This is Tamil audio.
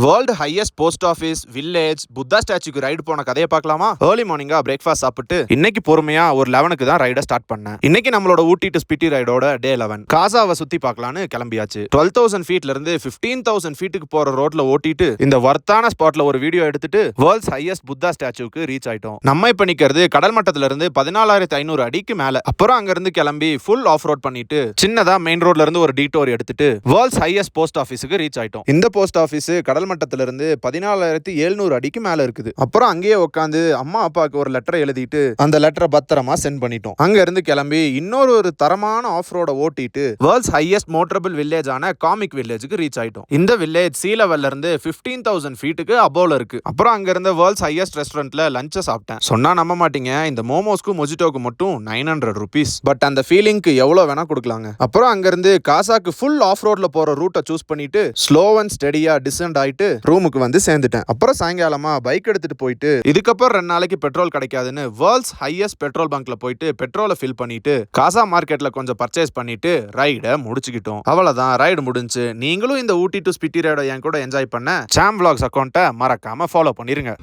World highest post office village Buddha ஸ்டாச்சுக்கு ரைடு போன கதையை பார்க்கலாமா? ஏர்லி மார்னிங்கா பிரேக்ஃபாஸ்ட் சாப்பிட்டு இன்னைக்கு பொறுமையா ஒரு 11க்கு தான் ரைடை ஸ்டார்ட் பண்ணேன். இன்னைக்கு நம்மளோட ஊட்டி டு ஸ்பிட்டி ரைடோட டே 11. காசாவை சுத்தி பார்க்கலான்னு கிளம்பியாச்சு. 12,000 ஃபீட்ல இருந்து 15,000 ஃபீட்டுக்கு போற ரோட்ல ஓட்டிட்டு இந்த வர்த்தான ஸ்பாட்ல ஒரு வீடியோ எடுத்துட்டு வேர்ல்ட்ஸ் ஹையஸ்ட் புத்தா ஸ்டாச்சுக்கு ரீச் ஆயிட்டோம். நம்ம இப்ப நிக்கிறது கடல் மட்டத்துல இருந்து 14,500 அடிக்கு மேல. அப்புறம் அங்க இருந்து கிளம்பி ஃபுல் ஆஃப் ரோட் பண்ணிட்டு சின்னதா மெயின் ரோட்ல இருந்து ஒரு டீட்டோர் எடுத்துட்டு வேர்ல்ட்ஸ் ஹையஸ்ட் போஸ்ட் ஆஃபீஸுக்கு ரீச் ஆயிட்டோம். இந்த போஸ்ட் ஆஃபீஸ் கடல் மட்டத்துல இருந்து 14,700 அடிக்கு மேல இருக்குது. அப்புறம் அங்கேயே உட்காந்து அம்மா அப்பாவுக்கு ஒரு லெட்டர் எழுதிட்டு அந்த லெட்டரை பத்திரமா சென்ட் பண்ணிட்டோம். அங்க இருந்து கிளம்பி இன்னொரு தரமான ஆஃப் ரோட ஓட்டிட்டு வேர்ல்ட்ஸ் ஹையஸ்ட் மோட்டரபிள் வில்லேஜ் ஆன காமிக் வில்லேஜுக்கு ரீச் ஆயிட்டோம். இந்த வில்லேஜ் சீ லெவல்ல இருந்து 15,000 ஃபீட்டுக்கு அபோவ்ல இருக்கு. அப்புறம் அங்க இருந்த வேர்ல்ட்ஸ் ஹையஸ்ட் ரெஸ்டாரண்ட்ல லஞ்ச சாப்பிட்டேன். சொன்னா நம்ப மாட்டீங்க, இந்த மோமோஸ்க்கு மொஜிட்டோக்கு மட்டும் 900 rupees. பட் அந்த ஃபீலிங்க்கு எவ்வளவு வேணா கொடுக்கலாங்க. அப்புறம் அங்க இருந்து காசாக்கு ஃபுல் ஆஃப் ரோட்ல போற ரூட்டை சூஸ் பண்ணிட்டு ஸ்லோ அண்ட் ஸ்டெடியா டிசெண்ட் ஆயிட்டு ரூமுக்கு வந்து சேர்ந்துட்டேன். அப்புறம் சாயங்காலமா பைக் எடுத்துட்டு போயிட்டு இதுக்கப்புறம் 2 நாளைக்கு பெட்ரோல் கிடைக்காதுன்னு வேர்ல்ட்ஸ் ஹையஸ்ட் பெட்ரோல் பங்க்ல போயிட்டு பெட்ரோலை ஃபில் பண்ணிட்டு காசா மார்க்கெட்ல கொஞ்சம் பர்ச்சேஸ் பண்ணிட்டு ரைட முடிச்சுக்கிட்டோம். அவ்வளவுதான், ரைடு முடிஞ்சு. நீங்களும் இந்த ஊட்டி டு ஸ்பிட்டி ரைட என் கூட என்ஜாய் பண்ண சாம் vlogs அக்கௌண்ட்டை மறக்காம ஃபாலோ பண்ணிருங்க.